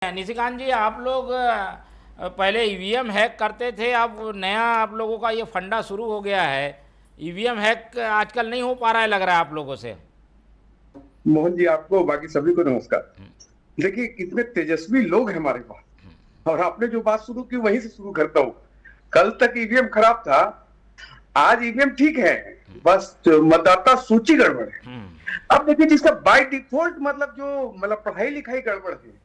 निशिकांत जी, आप लोग पहले ईवीएम हैक करते थे, अब नया आप लोगों का ये फंडा शुरू हो गया है। ईवीएम हैक आजकल नहीं हो पा रहा है, लग रहा है आप लोगों से। मोहन जी, आपको बाकी सभी को नमस्कार। देखिए, कितने तेजस्वी लोग हैं हमारे पास, और आपने जो बात शुरू की वहीं से शुरू करता हूँ। कल तक ईवीएम खराब था, आज ईवीएम ठीक है, बस मतदाता सूची गड़बड़ है। अब देखिए, जिसका बाय डिफॉल्ट मतलब पढ़ाई लिखाई गड़बड़ है,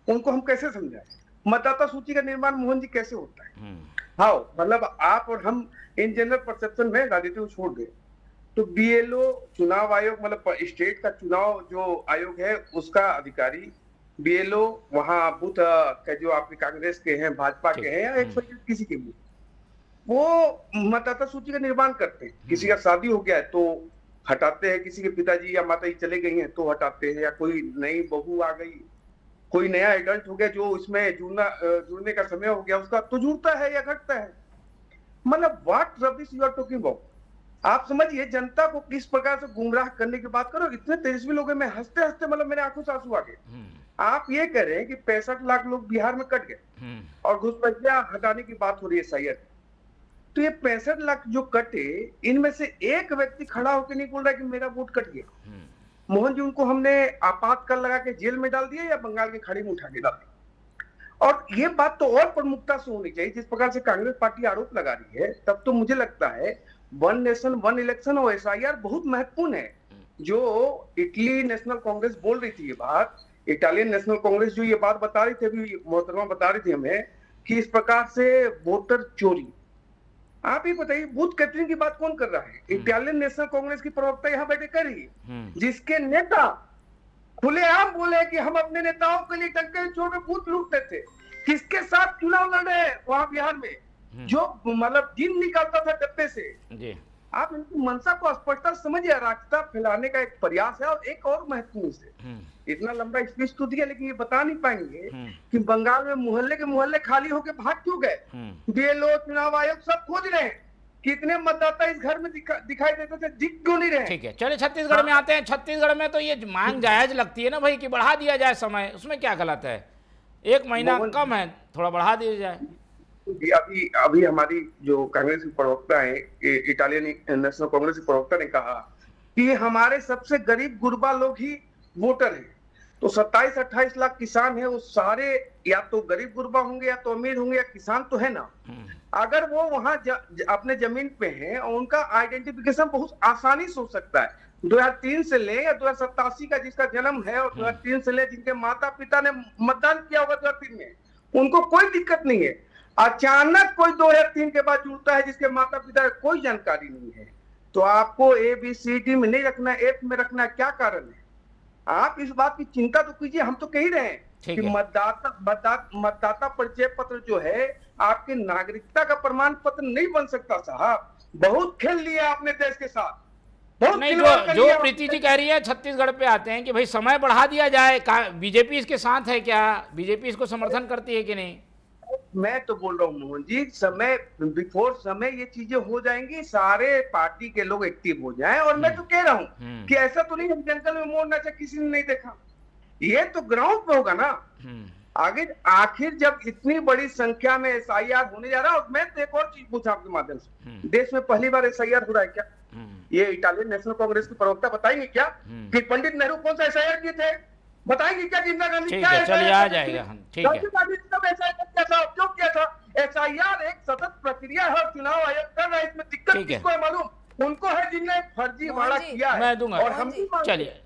उनको हम कैसे समझाएं? मतदाता सूची का निर्माण मोहन जी कैसे होता है? हाँ, मतलब आप और हम इन जनरल परसेप्शन में राजनीति को छोड़ दें तो बीएलओ चुनाव आयोग, मतलब स्टेट का चुनाव जो आयोग है उसका अधिकारी, बीएलओ वहां बूथ के जो आपके कांग्रेस के हैं, भाजपा के हैं या एक किसी के भी, वो मतदाता सूची का निर्माण करते हैं। किसी का शादी हो गया है तो हटाते हैं, किसी के पिताजी या माता जी चले गई हैं तो हटाते हैं, या कोई नई बहू आ गई, कोई नया एडल्ट हो गया जो इसमें जुड़ने का समय हो गया उसका, तो जुड़ता है या घटता है। मतलब what rubbish you are talking about? आप समझिए, जनता को किस प्रकार से गुमराह करने की बात करो। इतने तेजस्वी लोग हैं, मैं हंसते हंसते मतलब मेरे आंखों से आंसू आ गए। आप ये कह रहे हैं कि 65 लाख लोग बिहार में कट गए और घुसपैठिया हटाने की बात हो रही है सैयद, तो ये 65 लाख जो कटे, इनमें से एक व्यक्ति खड़ा होकर नहीं बोल रहा कि मेरा वोट कट गया। मोहन जी, उनको हमने आपातकाल लगा के जेल में डाल दिया या बंगाल की खाड़ी में उठा के डाल दिया? और ये बात तो और प्रमुखता से होनी चाहिए। जिस प्रकार से कांग्रेस पार्टी आरोप लगा रही है, तब तो मुझे लगता है वन नेशन वन इलेक्शन और एसआईआर बहुत महत्वपूर्ण है। जो इटली नेशनल कांग्रेस बोल रही थी ये बात, इटालियन नेशनल कांग्रेस जो ये बात बता रही थी, अभी मोहतरमा बता रही थी हमें कि इस प्रकार से वोटर चोरी। आप ही बताइए, बूथ कैप्चरिंग की बात कौन कर रहा है? इटालियन नेशनल कांग्रेस की प्रवक्ता यहाँ बैठे कर रही है, जिसके नेता खुलेआम बोले कि हम अपने नेताओं के लिए टंके चोर में बूथ लूटते थे। किसके साथ चुनाव लड़ रहे हैं वहां बिहार में, जो मतलब दिन निकालता था डब्बे से जी। आप इनकी मंशा को स्पष्टता समझिए, अराजकता फैलाने का एक प्रयास है। और एक और महत्वपूर्ण से, इतना लंबा स्पीच तो दिया, लेकिन ये बता नहीं पाएंगे कि बंगाल में मोहल्ले के मोहल्ले खाली होकर भाग क्यों गए। बीएलओ चुनाव आयोग सब खोज रहे हैं, कितने मतदाता इस घर में दिखाई देते थे, दिख क्यों नहीं रहे। ठीक है, चलिए छत्तीसगढ़ में आते हैं। छत्तीसगढ़ में तो ये मांग जायज लगती है ना भाई, कि बढ़ा दिया जाए समय, उसमें क्या गलत है? 1 महीना कम है, थोड़ा बढ़ा दिया जाए। अभी हमारी जो कांग्रेस की प्रवक्ता है, इटालियन नेशनल कांग्रेस की प्रवक्ता ने कहा कि हमारे सबसे गरीब गुरबा लोग ही वोटर हैं। तो 27-28 लाख किसान है, वो सारे या तो गरीब गुरबा होंगे या तो अमीर होंगे, या किसान तो है ना। अगर वो वहां अपने जमीन पे हैं और उनका आइडेंटिफिकेशन बहुत आसानी से हो सकता है। 2003 से ले या 2087 का जिसका जन्म है और 2003 से ले जिनके माता पिता ने मतदान किया होगा 2003 में, उनको कोई दिक्कत नहीं है। अचानक कोई 2003 के बाद जुड़ता है जिसके माता पिता को कोई जानकारी नहीं है, तो आपको ABCD में नहीं रखना, F में रखना, क्या कारण है? आप इस बात की चिंता तो कीजिए। हम तो कह ही रहे हैं कि मतदाता परिचय पत्र जो है आपके नागरिकता का प्रमाण पत्र नहीं बन सकता। साहब, बहुत खेल लिया आपने देश के साथ, बहुत नहीं। जो प्रीति जी कह रही है, छत्तीसगढ़ पे आते हैं कि भाई समय बढ़ा दिया जाए। बीजेपी इसके साथ है क्या? बीजेपी इसको समर्थन करती है कि नहीं? मैं तो बोल रहा हूँ मोहन जी, समय बिफोर समय ये चीजें हो जाएंगी, सारे पार्टी के लोग एक्टिव हो जाएं। और मैं तो कह रहा हूँ कि ऐसा तो नहीं हम जंगल में मोड़ नाचा किसी ने नहीं देखा, ये तो ग्राउंड पे होगा ना। आगे आखिर जब इतनी बड़ी संख्या में एसआईआर होने जा रहा है। और मैं तो एक और चीज पूछा आपके माध्यम से, देश में पहली बार एसआईआर हो रहा है क्या? ये इटालियन नेशनल कांग्रेस की प्रवक्ता बताएंगे क्या कि पंडित नेहरू कौन सा एसआईआर किए थे? बताएंगे क्या कि इंदिरा गांधी क्या चलिए आ जाएगा। ठीक है, क्यों किया था? एसआईआर एक सतत प्रक्रिया है और चुनाव आयोग कर रहा है, इसमें दिक्कत किसको है मालूम? उनको है जिनने फर्जीवाड़ा किया है। मैं दूंगा, और हम चलिए